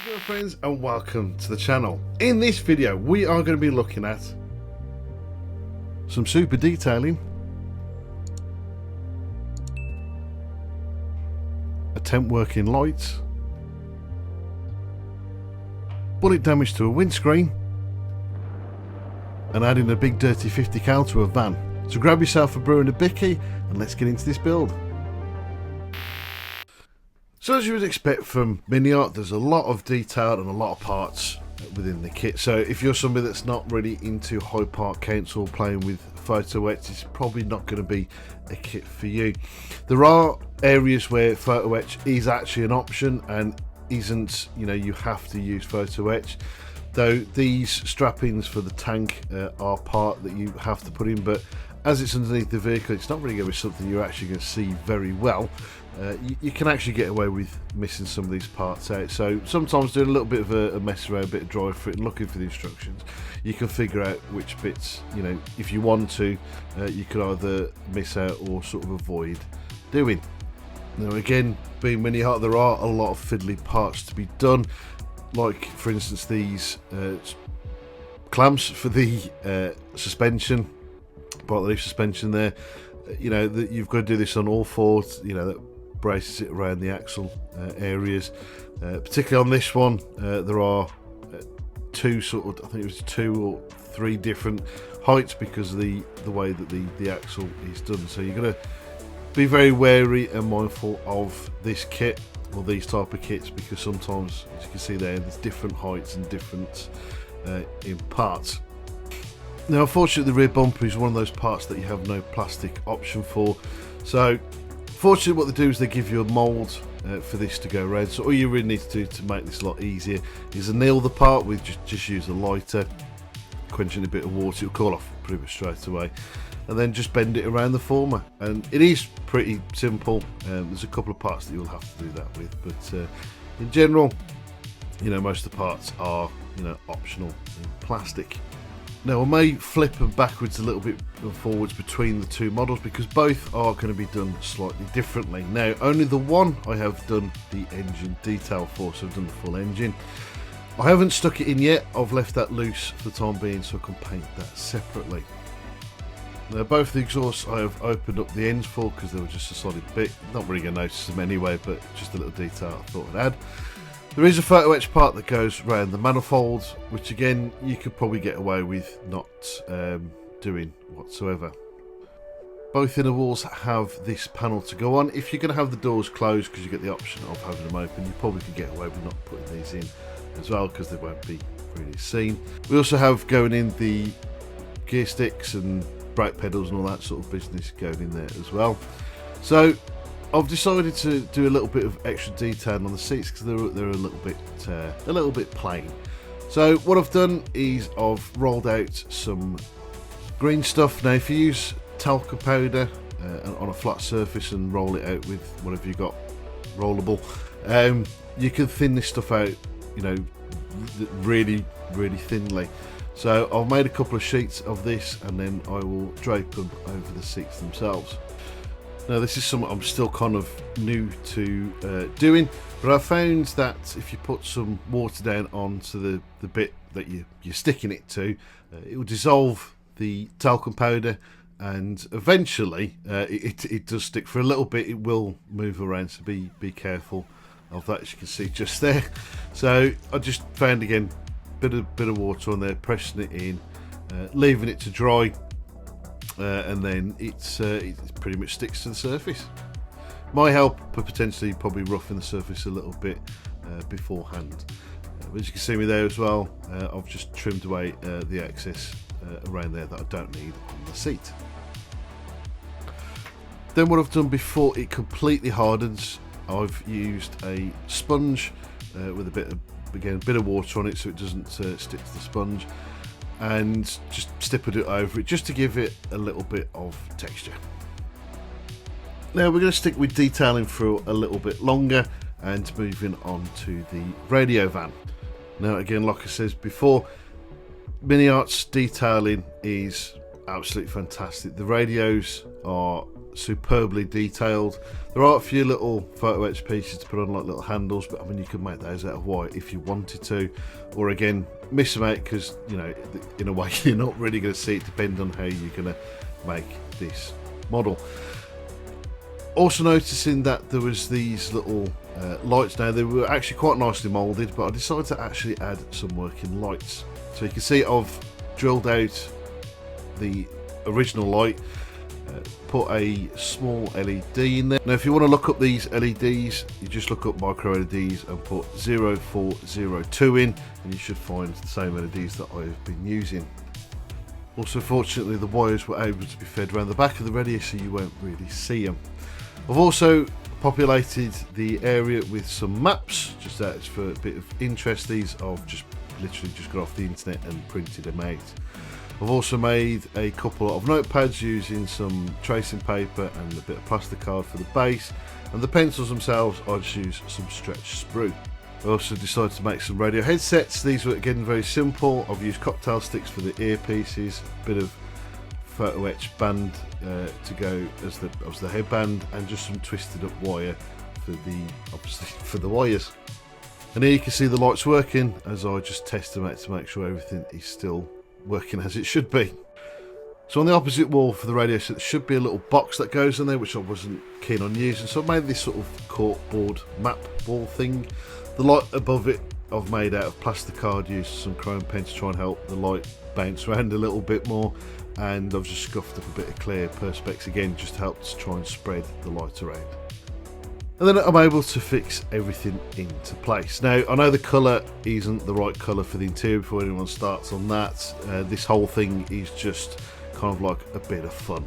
Hello friends and welcome to the channel. In this video we are going to be looking at some super detailing, attempt working lights, bullet damage to a windscreen, and adding a big dirty 50 cal to a van. So grab yourself a brew and a bicky and let's get into this build. So as you would expect from Miniart, there's a lot of detail and a lot of parts within the kit. So if you're somebody that's not really into high part counts or playing with photo etch, it's probably not going to be a kit for you. There are areas where photo etch is actually an option and isn't, you have to use photo etch. Though these strappings for the tank are part that you have to put in, but as it's underneath the vehicle, it's not really going to be something you're actually going to see very well. You can actually get away with missing some of these parts out. So sometimes doing a little bit of a mess around, a bit of drive for it and looking for the instructions, you can figure out which bits, if you want to, you could either miss out or sort of avoid doing. Now again, being Miniart, there are a lot of fiddly parts to be done, like for instance these clamps for the suspension, part of the leaf suspension there. That you've got to do this on all fours, that braces it around the axle areas. Particularly on this one, there are two I think it was 2 or 3 different heights because of the way that the axle is done. So you've got to be very wary and mindful of this kit or these type of kits, because sometimes, as you can see there's different heights and different in parts. Now unfortunately the rear bumper is one of those parts that you have no plastic option for. So fortunately what they do is they give you a mould for this to go around. So all you really need to do to make this a lot easier is anneal the part with just use a lighter, quenching a bit of water, it'll cool off pretty much straight away, and then just bend it around the former. And it is pretty simple. There's a couple of parts that you'll have to do that with, but in general, most of the parts are optional in plastic. Now I may flip them backwards a little bit and forwards between the two models because both are going to be done slightly differently. Now only the one I have done the engine detail for, so I've done the full engine. I haven't stuck it in yet, I've left that loose for the time being so I can paint that separately. Now both the exhausts I have opened up the ends for because they were just a solid bit. Not really going to notice them anyway, but just a little detail I thought I'd add. There is a photo etch part that goes around the manifolds, which again you could probably get away with not doing whatsoever. Both inner walls have this panel to go on. If you're going to have the doors closed because you get the option of having them open, you probably could get away with not putting these in as well because they won't be really seen. We also have going in the gear sticks and brake pedals and all that sort of business going in there as well. So I've decided to do a little bit of extra detail on the seats because they're a little bit plain. So what I've done is I've rolled out some green stuff. Now if you use talcum powder on a flat surface and roll it out with whatever you got rollable, you can thin this stuff out, really thinly. So I've made a couple of sheets of this and then I will drape them over the seats themselves. Now this is something I'm still kind of new to doing, but I found that if you put some water down onto the bit that you're sticking it to, it will dissolve the talcum powder, and eventually it does stick. For a little bit it will move around, so be careful of that, as you can see just there. So I just found again bit of water on there, pressing it in, leaving it to dry. And then it pretty much sticks to the surface. Might help but potentially probably roughing the surface a little bit beforehand. But as you can see me there as well, I've just trimmed away the excess around there that I don't need on the seat. Then what I've done before it completely hardens, I've used a sponge with a bit of water on it so it doesn't stick to the sponge, and just stippled it over it just to give it a little bit of texture. Now we're going to stick with detailing for a little bit longer and moving on to the radio van. Now again, like I said before, Miniart's detailing is absolutely fantastic. The radios are superbly detailed. There are a few little photo etch pieces to put on, like little handles, but I mean, you could make those out of wire if you wanted to, or again miss them out, because you know, in a way you're not really going to see it, depending on how you're going to make this model. Also noticing that there was these little lights. Now they were actually quite nicely moulded, but I decided to actually add some working lights. So you can see I've drilled out the original light, put a small LED in there. Now if you want to look up these LEDs, you just look up micro LEDs and put 0402 in, and you should find the same LEDs that I've been using. Also, fortunately, the wires were able to be fed around the back of the radio, so you won't really see them. I've also populated the area with some maps, just that it's for a bit of interest. These I've just literally just got off the internet and printed them out. I've also made a couple of notepads using some tracing paper and a bit of plasticard for the base, and the pencils themselves I just used some stretch sprue. I also decided to make some radio headsets. These were again very simple. I've used cocktail sticks for the earpieces, a bit of photo etch band to go as the headband, and just some twisted up wire for the, obviously, for the wires. And here you can see the lights working as I just test them out to make sure everything is still working as it should be. So on the opposite wall for the radio set, there should be a little box that goes in there, which I wasn't keen on using, so I made this sort of corkboard map wall thing. The light above it I've made out of plasticard, used some chrome pen to try and help the light bounce around a little bit more, and I've just scuffed up a bit of clear perspex again, just to help to try and spread the light around. And then I'm able to fix everything into place. Now I know the colour isn't the right colour for the interior before anyone starts on that. This whole thing is just kind of like a bit of fun.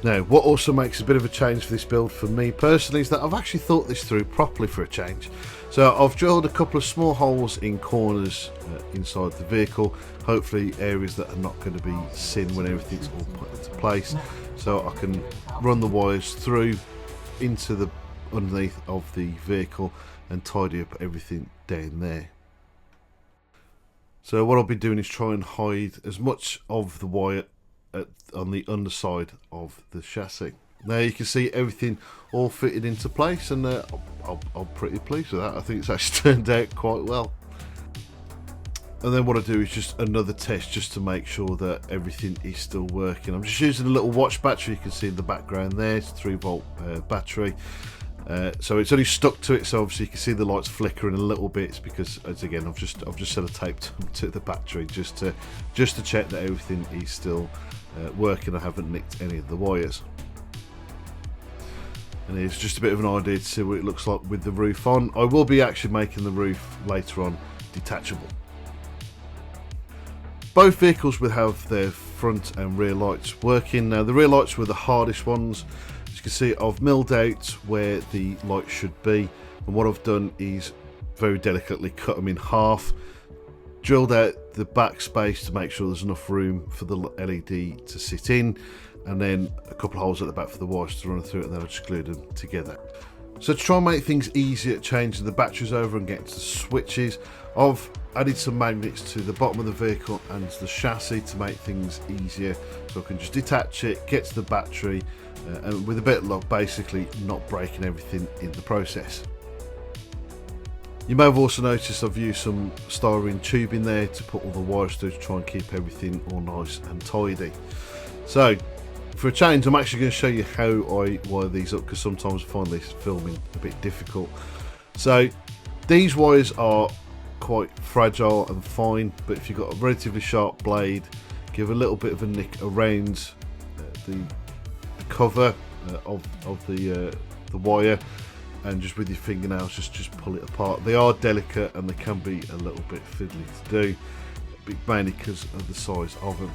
Now what also makes a bit of a change for this build for me personally is that I've actually thought this through properly for a change. So I've drilled a couple of small holes in corners inside the vehicle, hopefully areas that are not going to be seen when everything's all put into place, so I can run the wires through into the underneath of the vehicle and tidy up everything down there. So what I'll be doing is try and hide as much of the wire on the underside of the chassis. Now you can see everything all fitted into place, and I'm pretty pleased with that. I think it's actually turned out quite well. And then what I do is just another test just to make sure that everything is still working. I'm just using a little watch battery. You can see in the background there, it's a 3-volt battery. So it's only stuck to it, so obviously you can see the lights flickering a little bit. It's because, as again, I've just sellotaped to the battery just to check that everything is still working. I haven't nicked any of the wires. And here's just a bit of an idea to see what it looks like with the roof on. I will be actually making the roof later on detachable. Both vehicles will have their front and rear lights working. Now the rear lights were the hardest ones. As you can see, I've milled out where the light should be, and what I've done is very delicately cut them in half, drilled out the back space to make sure there's enough room for the LED to sit in, and then a couple of holes at the back for the wires to run through it, and then I've just glued them together. So to try and make things easier, changing the batteries over and getting to the switches, I've added some magnets to the bottom of the vehicle and the chassis to make things easier, so I can just detach it, get to the battery, and with a bit of luck basically not breaking everything in the process. You may have also noticed I've used some styrene tubing there to put all the wires through to try and keep everything all nice and tidy. So for a change, I'm actually going to show you how I wire these up, because sometimes I find this filming a bit difficult. So these wires are quite fragile and fine, but if you've got a relatively sharp blade, give a little bit of a nick around the cover of the wire, and just with your fingernails just pull it apart. They are delicate and they can be a little bit fiddly to do, mainly because of the size of them.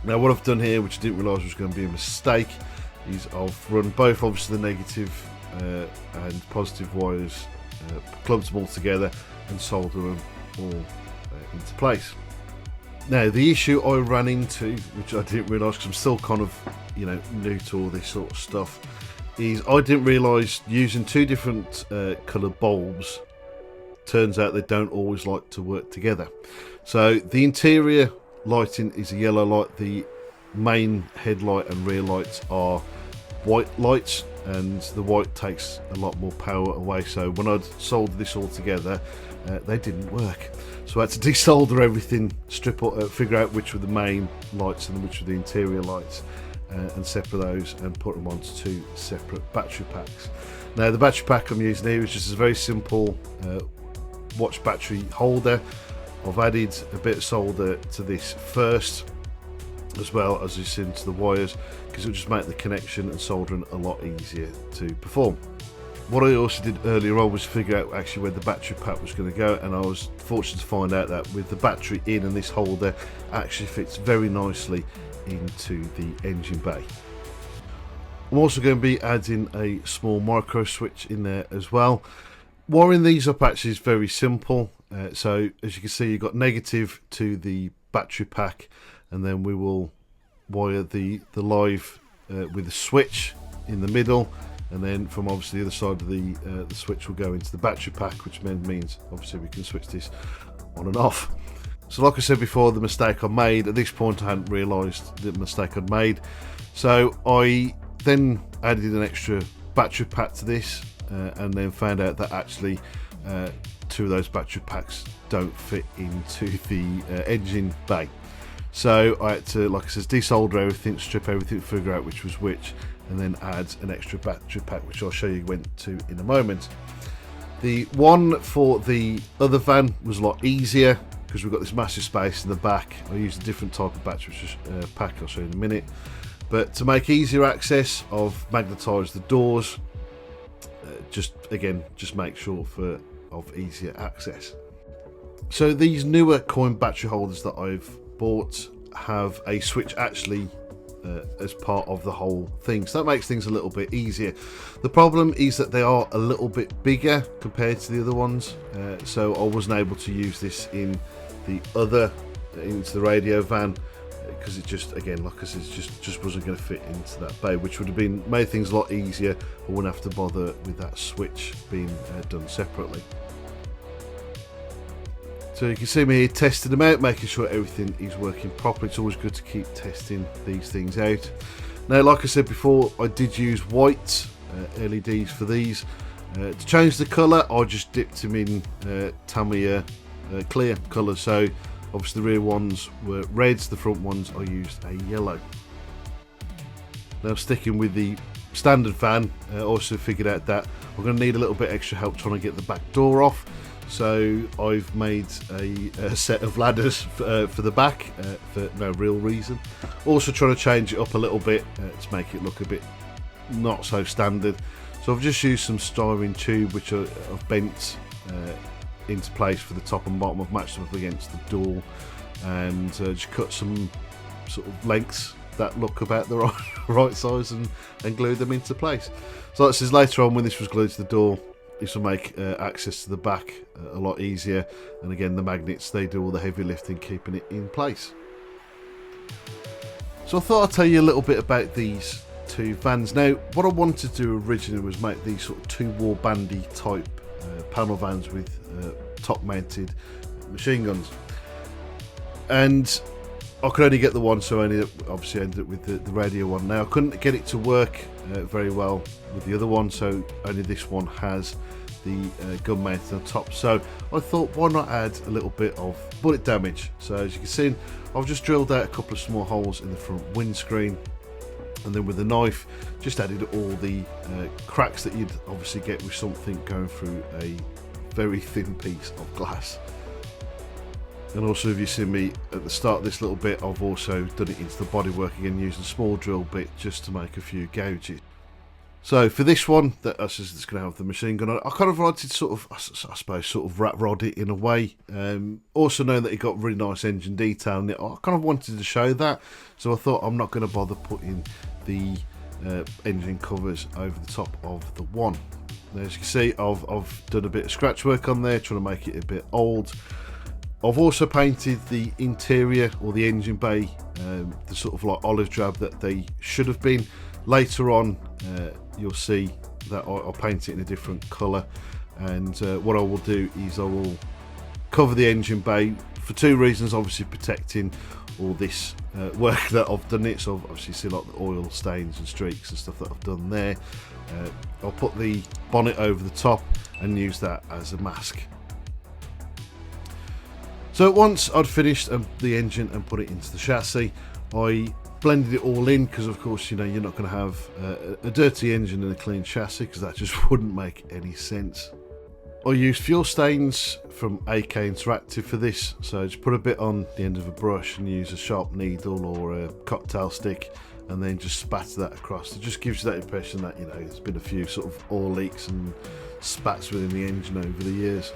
Now what I've done here, which I didn't realise was going to be a mistake, is I've run both obviously the negative and positive wires, clumped them all together and solder them all into place. Now the issue I ran into, which I didn't realise because I'm still kind of new to all this sort of stuff, is I didn't realise using two different coloured bulbs, turns out they don't always like to work together. So the interior lighting is a yellow light, the main headlight and rear lights are white lights, and the white takes a lot more power away. So when I'd soldered this all together, they didn't work. So I had to desolder everything, figure out which were the main lights and which were the interior lights, and separate those and put them onto 2 separate battery packs. Now the battery pack I'm using here is just a very simple watch battery holder. I've added a bit of solder to this first, as well as this into the wires, because it'll just make the connection and soldering a lot easier to perform. What I also did earlier on was figure out actually where the battery pack was going to go, and I was fortunate to find out that with the battery in, and this holder actually fits very nicely into the engine bay. I'm also going to be adding a small micro switch in there as well. Wiring these up actually is very simple. So as you can see, you've got negative to the battery pack, and then we will wire the live with a switch in the middle, and then from obviously the other side of the switch will go into the battery pack, which means obviously we can switch this on and off. So like I said before, the mistake I made at this point, I hadn't realised the mistake I'd made, so I then added an extra battery pack to this, and then found out that actually 2 of those battery packs don't fit into the engine bay. So I had to, like I said, desolder everything, strip everything, figure out which was which, and then add an extra battery pack, which I'll show you when to in a moment. The one for the other van was a lot easier because we've got this massive space in the back. I used a different type of battery pack, I'll show you in a minute. But to make easier access, I've magnetised the doors, just make sure of easier access. So these newer coin battery holders that I've bought have a switch actually as part of the whole thing, so that makes things a little bit easier. The problem is that they are a little bit bigger compared to the other ones, so I wasn't able to use this in into the radio van, because it just, again, like I said, just wasn't going to fit into that bay, which would have made things a lot easier. I wouldn't have to bother with that switch being done separately. So you can see me here testing them out, making sure everything is working properly. It's always good to keep testing these things out. Now, like I said before, I did use white LEDs for these. To change the colour, I just dipped them in Tamiya clear colour. So obviously the rear ones were reds, the front ones I used a yellow. Now, sticking with the standard van, I also figured out that I'm going to need a little bit extra help trying to get the back door off. So I've made a set of ladders for the back, for no real reason. Also trying to change it up a little bit to make it look a bit not so standard. So I've just used some styrene tube, which I've bent into place for the top and bottom. I've matched them up against the door, and just cut some sort of lengths that look about the right size, and glued them into place. So this is later on, when this was glued to the door, this will make access to the back a lot easier, and again, the magnets, they do all the heavy lifting, keeping it in place. So I thought I'd tell you a little bit about these 2 vans. Now, what I wanted to do originally was make these sort of 2 war bandy type panel vans with top mounted machine guns, and I could only get the one, so I obviously ended up with the radio one. Now, I couldn't get it to work very well with the other one, so only this one has the gun mounted on top. So I thought, why not add a little bit of bullet damage? So as you can see, I've just drilled out a couple of small holes in the front windscreen, and then with the knife just added all the cracks that you'd obviously get with something going through a very thin piece of glass. And also, if you see me at the start of this little bit, I've also done it into the bodywork again, using a small drill bit just to make a few gouges. So for this one, that's going to have the machine gun on it. I kind of wanted sort of, I suppose, sort of rat rod it in a way. Also knowing that it got really nice engine detail in it, I kind of wanted to show that. So I thought, I'm not going to bother putting the engine covers over the top of the one. Now, as you can see, I've done a bit of scratch work on there, trying to make it a bit old. I've also painted the interior, or the engine bay, the sort of like olive drab that they should have been. Later on, you'll see that I'll paint it in a different colour, and what I will do is I will cover the engine bay for 2 reasons. Obviously protecting all this work that I've done it. So obviously see like the oil stains and streaks and stuff that I've done there. I'll put the bonnet over the top and use that as a mask. So once I'd finished the engine and put it into the chassis, I blended it all in, because of course, you know, you're not going to have a dirty engine and a clean chassis, because that just wouldn't make any sense. I used fuel stains from AK Interactive for this, so just put a bit on the end of a brush and use a sharp needle or a cocktail stick, and then just spatter that across. It just gives you that impression that, you know, there's been a few sort of oil leaks and spats within the engine over the years.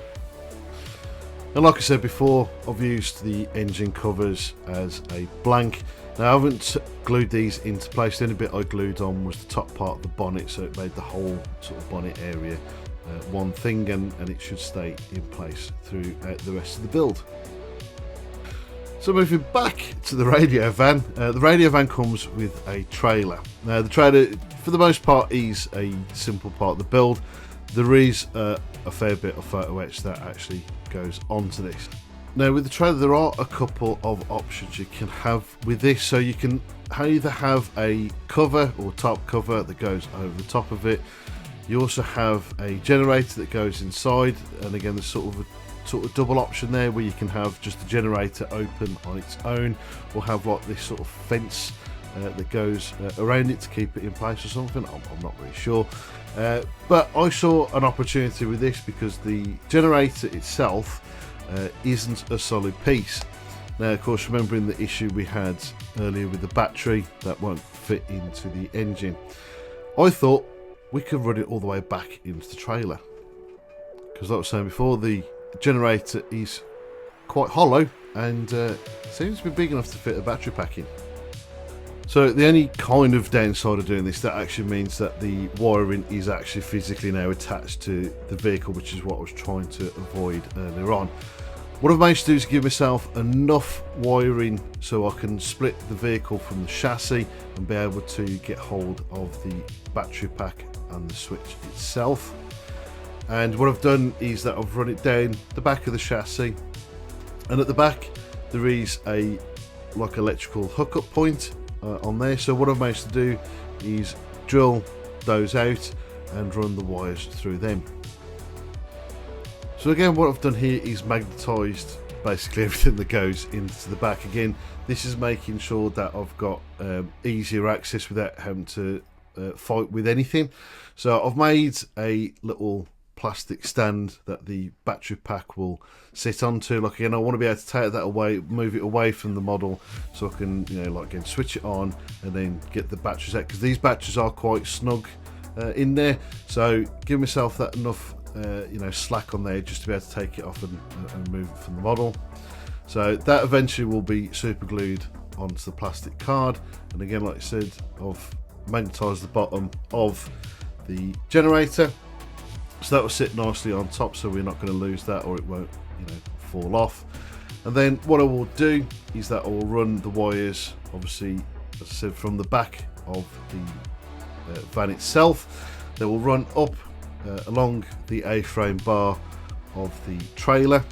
And like I said before, I've used the engine covers as a blank. Now I haven't glued these into place. The only bit I glued on was the top part of the bonnet, so it made the whole sort of bonnet area one thing, and it should stay in place throughout the rest of the build. So moving back to the radio van, the radio van comes with a trailer. Now the trailer, for the most part, is a simple part of the build. There is a fair bit of photo etch that actually goes onto this. Now with the trailer, there are a couple of options you can have with this. So you can either have a cover or top cover that goes over the top of it. You also have a generator that goes inside, and again there's sort of double option there, where you can have just the generator open on its own, or have like this sort of fence that goes around it to keep it in place or something. I'm not really sure, but I saw an opportunity with this because the generator itself isn't a solid piece. Now of course, remembering the issue we had earlier with the battery that won't fit into the engine, I thought we could run it all the way back into the trailer, because like I was saying before, the generator is quite hollow and seems to be big enough to fit a battery pack in. So the only kind of downside of doing this, that actually means that the wiring is actually physically now attached to the vehicle, which is what I was trying to avoid earlier on. What I've managed to do is give myself enough wiring so I can split the vehicle from the chassis and be able to get hold of the battery pack and the switch itself. And what I've done is that I've run it down the back of the chassis, and at the back there is a like electrical hookup point on there. So what I've managed to do is drill those out and run the wires through them. So again, what I've done here is magnetised basically everything that goes into the back. Again, this is making sure that I've got easier access without having to fight with anything. So I've made a little plastic stand that the battery pack will sit onto. Like again, I want to be able to take that away, move it away from the model, so I can, you know, like again switch it on and then get the batteries out, because these batteries are quite snug in there. So give myself that enough you know, slack on there just to be able to take it off and move it from the model. So that eventually will be super glued onto the plastic card. And again, like I said, I've magnetised the bottom of the generator, so that will sit nicely on top, so we're not going to lose that, or it won't, you know, fall off. And then what I will do is that I will run the wires, obviously, as I said, from the back of the van itself. They will run up along the A-frame bar of the trailer,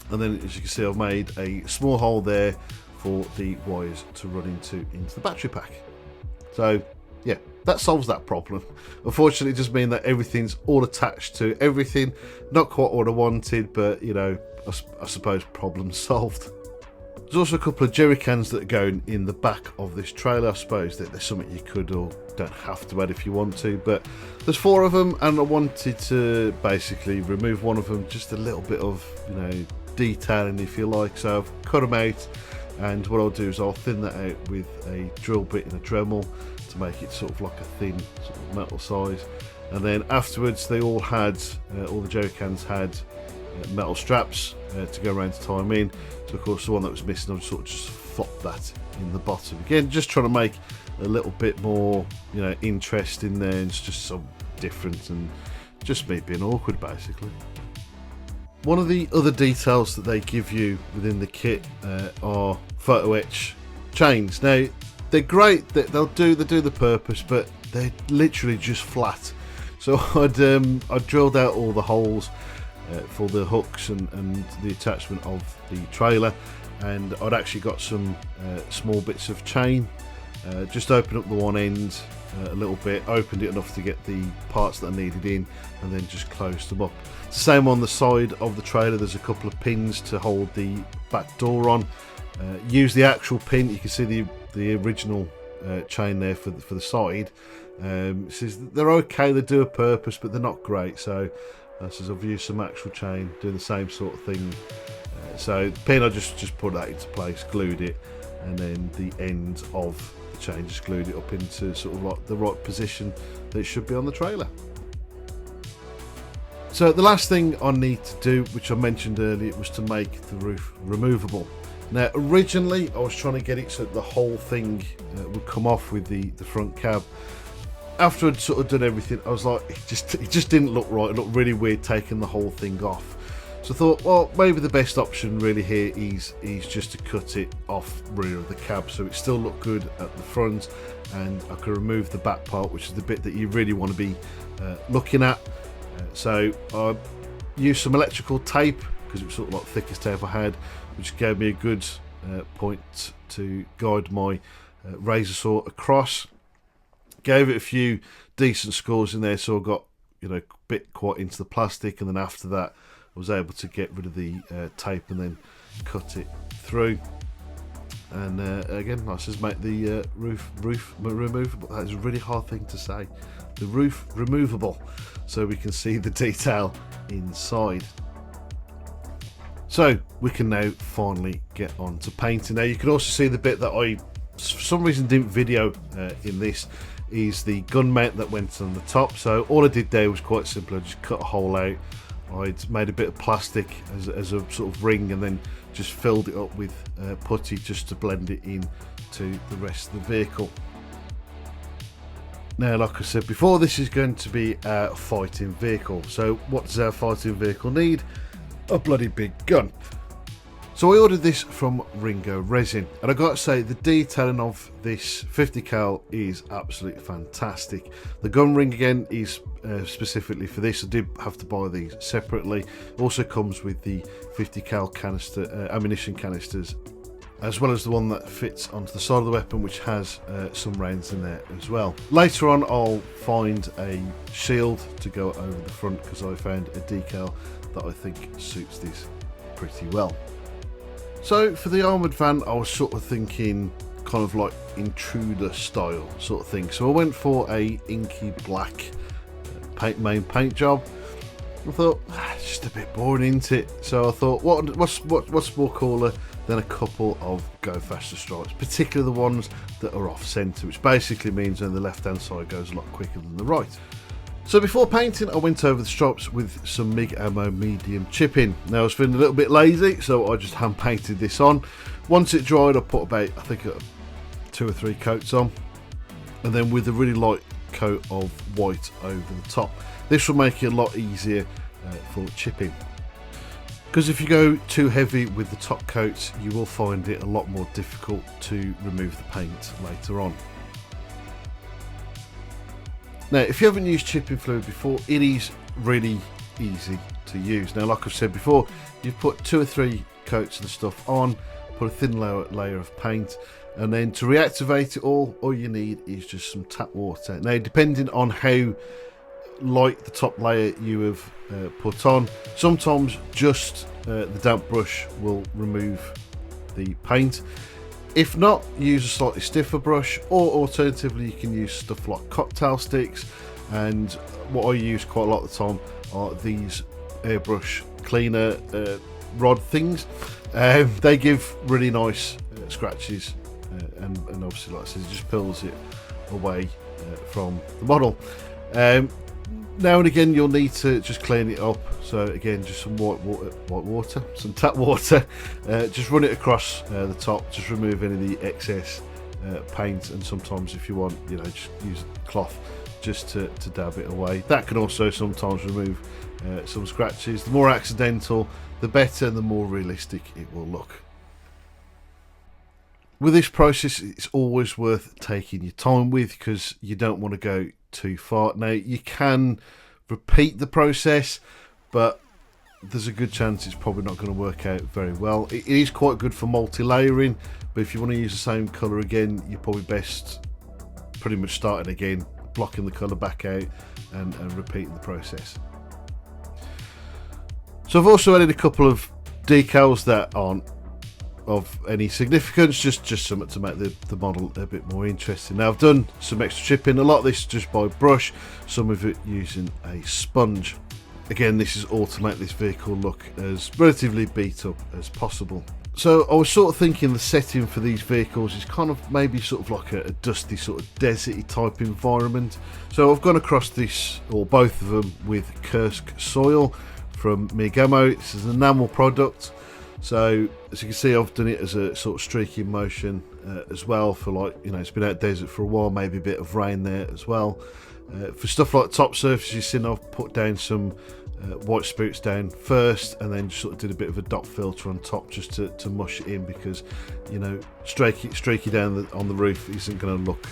and then as you can see, I've made a small hole there for the wires to run into the battery pack. So yeah, that solves that problem. Unfortunately, it just means that everything's all attached to everything. Not quite what I wanted, but you know, I suppose problem solved. There's also a couple of jerry cans that are going in the back of this trailer. I suppose that there's something you could or don't have to add if you want to, but there's 4 of them, and I wanted to basically remove one of them, just a little bit of, you know, detailing if you like. So I've cut them out, and what I'll do is I'll thin that out with a drill bit and a Dremel to make it sort of like a thin sort of metal size. And then afterwards, they all had all the jerry cans had metal straps to go around to tie them in. So of course, the one that was missing, I've sort of just flopped that in the bottom. Again, just trying to make a little bit more, you know, interest in there, and it's just some different, and just me being awkward basically. One of the other details that they give you within the kit are photo etch chains. Now they're great, they'll do the purpose, but they're literally just flat. So I drilled out all the holes for the hooks and the attachment of the trailer, and I'd actually got some small bits of chain. Just opened up the one end a little bit, opened it enough to get the parts that I needed in, and then just closed them up. It's the same on the side of the trailer. There's a couple of pins to hold the back door on. Use the actual pin. You can see the original chain there for the side. It says they're okay, they do a purpose, but they're not great. So says I've used some actual chain doing the same sort of thing. So the pin, I just put that into place, glued it, and then the end of the chain just glued it up into sort of like the right position that it should be on the trailer. So the last thing I need to do, which I mentioned earlier, was to make the roof removable. Now originally I was trying to get it so that the whole thing would come off with the front cab. After I'd sort of done everything, I was like, it just didn't look right. It looked really weird taking the whole thing off. So I thought, well, maybe the best option really here is just to cut it off rear of the cab, so it still looked good at the front, and I could remove the back part, which is the bit that you really want to be looking at. So I used some electrical tape, because it was sort of like the thickest tape I had, which gave me a good point to guide my razor saw across. Gave it a few decent scores in there, so I got bit quite into the plastic, and then after that I was able to get rid of the tape and then cut it through. And again, I just make the roof removable. That is a really hard thing to say. The roof removable, so we can see the detail inside. So we can now finally get on to painting. Now you can also see the bit that I, for some reason, didn't video in this, is the gun mount that went on the top. So all I did there was quite simple. I just cut a hole out. I'd made a bit of plastic as a sort of ring, and then just filled it up with putty just to blend it in to the rest of the vehicle. Now, like I said before, this is going to be a fighting vehicle. So what does our fighting vehicle need? A bloody big gun. So I ordered this from Ringo Resin, and I got to say the detailing of this 50 cal is absolutely fantastic. The gun ring again is specifically for this. I did have to buy these separately. It also comes with the 50 cal canister ammunition canisters, as well as the one that fits onto the side of the weapon, which has some rounds in there as well. Later on I'll find a shield to go over the front, because I found a decal that I think suits this pretty well. So for the armoured van, I was sort of thinking kind of like intruder style sort of thing. So I went for a inky black main paint job. I thought, it's just a bit boring, isn't it? So I thought, what's more cooler than a couple of Go Faster stripes, particularly the ones that are off centre, which basically means that the left hand side goes a lot quicker than the right. So before painting, I went over the stripes with some MIG ammo medium chipping. Now I was feeling a little bit lazy, so I just hand painted this on. Once it dried, I put about, I think, 2 or 3 coats on, and then with a really light coat of white over the top. This will make it a lot easier for chipping, because if you go too heavy with the top coats, you will find it a lot more difficult to remove the paint later on. Now, if you haven't used chipping fluid before, it is really easy to use. Now, like I've said before, you've put 2 or 3 coats of the stuff on, put a thin layer of paint, and then to reactivate it all you need is just some tap water. Now, depending on how light the top layer you have put on, sometimes just the damp brush will remove the paint. If not, use a slightly stiffer brush, or alternatively you can use stuff like cocktail sticks, and what I use quite a lot of the time are these airbrush cleaner rod things. They give really nice scratches, and obviously, like I said, it just pulls it away from the model. Now and again you'll need to just clean it up, so again just some some tap water, just run it across the top, just remove any of the excess paint, and sometimes if you want, just use a cloth just to dab it away. That can also sometimes remove some scratches. The more accidental the better, and the more realistic it will look. With this process, it's always worth taking your time with, because you don't want to go too far. Now you can repeat the process, but there's a good chance it's probably not going to work out very well. It is quite good for multi-layering, but if you want to use the same colour again, you're probably best pretty much starting again, blocking the colour back out and repeating the process. So I've also added a couple of decals that aren't of any significance, just something to make the model a bit more interesting. Now I've done some extra chipping, a lot of this just by brush, some of it using a sponge. Again, this is all to make this vehicle look as relatively beat up as possible. So I was sort of thinking the setting for these vehicles is kind of maybe sort of like a dusty sort of deserty type environment. So I've gone across this, or both of them, with Kursk soil from Migamo. This is an enamel product. So as you can see, I've done it as a sort of streaking motion as well for, like, you know, it's been out desert for a while, maybe a bit of rain there as well. For stuff like top surfaces, you've seen I've put down some white spirits down first, and then sort of did a bit of a dot filter on top just to mush it in, because, you know, streaky down on the roof isn't going to look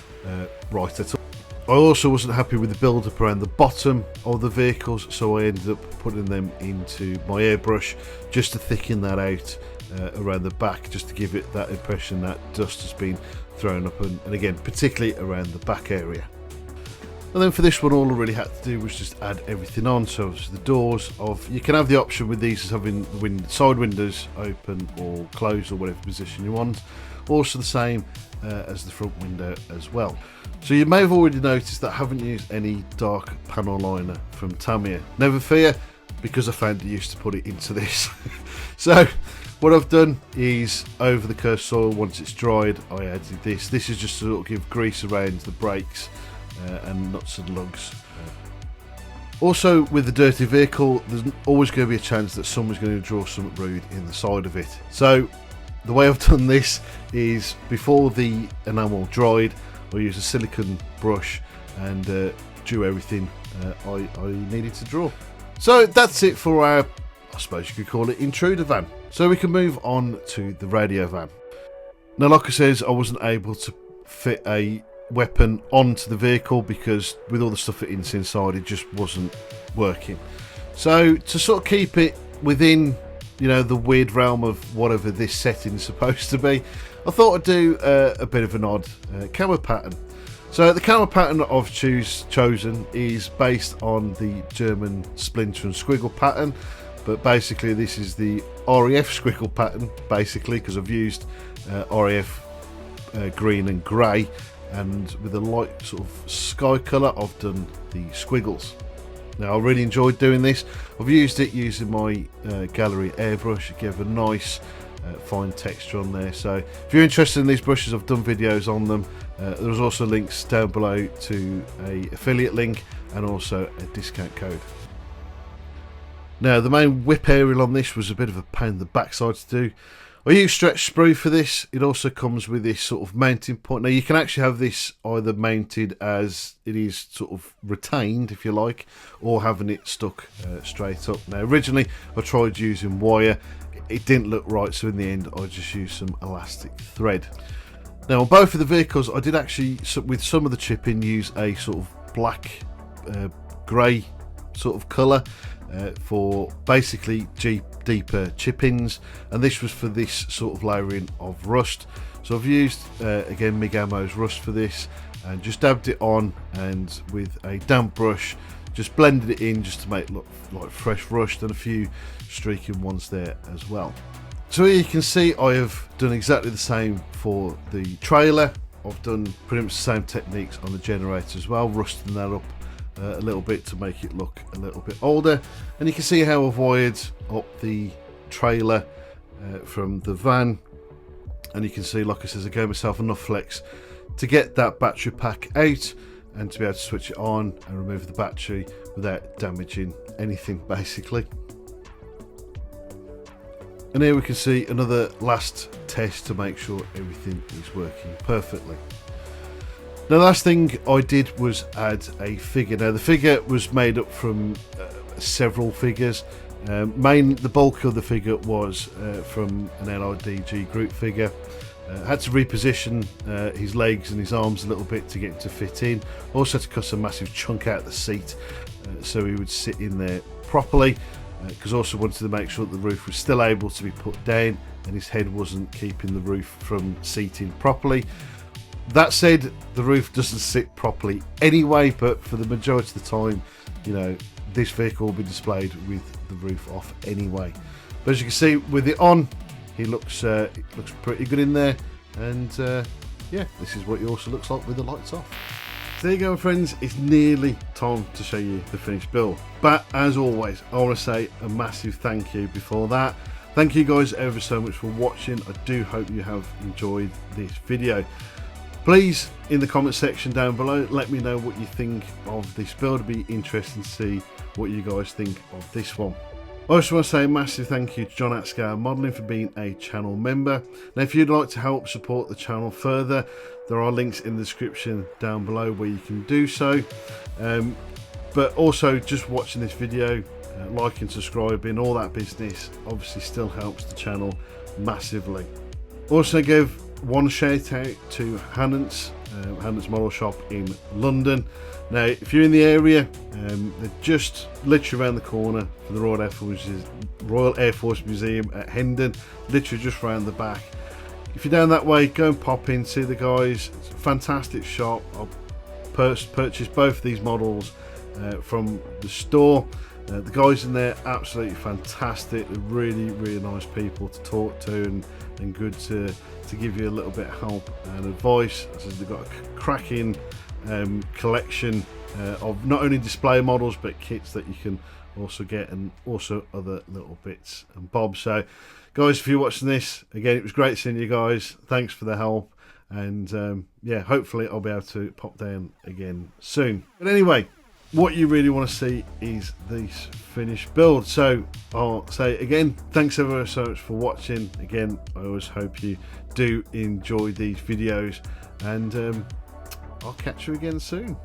right at all. I also wasn't happy with the build up around the bottom of the vehicles, so I ended up putting them into my airbrush just to thicken that out around the back, just to give it that impression that dust has been thrown up, and again particularly around the back area. And then for this one, all I really had to do was just add everything on. So the doors, you can have the option with these as having the side windows open or closed, or whatever position you want. Also the same as the front window as well. So you may have already noticed that I haven't used any dark panel liner from Tamiya. Never fear, because I found it used to put it into this. So what I've done is, over the Kursk soil, once it's dried, I added this. This is just to sort of give grease around the brakes and nuts and lugs. Also, with the dirty vehicle, there's always going to be a chance that someone's going to draw something rude in the side of it. So the way I've done this is, before the enamel dried, I used a silicone brush and drew everything I needed to draw. So that's it for our, I suppose you could call it, intruder van. So we can move on to the radio van. Now, like I said, I wasn't able to fit a weapon onto the vehicle because with all the stuff that's inside, it just wasn't working. So to sort of keep it within, you know, the weird realm of whatever this setting is supposed to be, I thought I'd do a bit of an odd camo pattern. So the camo pattern that I've chosen is based on the German splinter and squiggle pattern, but basically this is the RAF squiggle pattern, basically, because I've used RAF green and grey, and with a light sort of sky colour I've done the squiggles. Now I really enjoyed doing this. I've used it using my gallery airbrush. It gave a nice fine texture on there. So if you're interested in these brushes, I've done videos on them. There's also links down below to a affiliate link and also a discount code. Now the main whip aerial on this was a bit of a pain in the backside to do. I use stretch sprue for this. It also comes with this sort of mounting point. Now you can actually have this either mounted as it is sort of retained, if you like, or having it stuck straight up. Now originally I tried using wire. It didn't look right, so in the end I just used some elastic thread. Now on both of the vehicles I did actually, with some of the chipping, use a sort of black grey sort of colour for basically deeper chippings, and this was for this sort of layering of rust. So I've used again Migamo's rust for this, and just dabbed it on, and with a damp brush just blended it in just to make it look like fresh rust, and a few streaking ones there as well. So here you can see I have done exactly the same for the trailer. I've done pretty much the same techniques on the generator as well, rusting that up a little bit to make it look a little bit older. And you can see how I've wired up the trailer from the van, and you can see, like I said, I gave myself enough flex to get that battery pack out and to be able to switch it on and remove the battery without damaging anything, basically. And here we can see another last test to make sure everything is working perfectly. Now the last thing I did was add a figure. Now the figure was made up from several figures. The bulk of the figure was from an LIDG group figure. Had to reposition his legs and his arms a little bit to get him to fit in. Also had to cut a massive chunk out of the seat so he would sit in there properly. because also wanted to make sure that the roof was still able to be put down and his head wasn't keeping the roof from seating properly. That said, the roof doesn't sit properly anyway, but for the majority of the time, you know, this vehicle will be displayed with the roof off anyway. But as you can see, with it on, it looks pretty good in there, and yeah, this is what it also looks like with the lights off. So there you go, friends, it's nearly time to show you the finished build. But as always, I want to say a massive thank you before that. Thank you guys ever so much for watching. I do hope you have enjoyed this video. Please, in the comment section down below, let me know what you think of this build. It'd be interesting to see what you guys think of this one. I also want to say a massive thank you to John at Scale Modelling for being a channel member. Now, if you'd like to help support the channel further, there are links in the description down below where you can do so. But also, just watching this video, liking, subscribing, all that business obviously still helps the channel massively. Also give one shout out to Hannant's Model Shop in London. Now, if you're in the area, they're just literally around the corner for the Royal Air Force Museum at Hendon, literally just around the back. If you're down that way, go and pop in, see the guys. It's a fantastic shop. I've purchased both of these models from the store. The guys in there, absolutely fantastic. They're really nice people to talk to, and good to give you a little bit of help and advice. So they've got a cracking collection of not only display models but kits that you can also get, and also other little bits and bobs. So guys, if you're watching this, again, it was great seeing you guys. Thanks for the help, and yeah, hopefully I'll be able to pop down again soon. But anyway, what you really want to see is this finished build. So I'll say again, thanks ever so much for watching. Again, I always hope you do enjoy these videos, and I'll catch you again soon.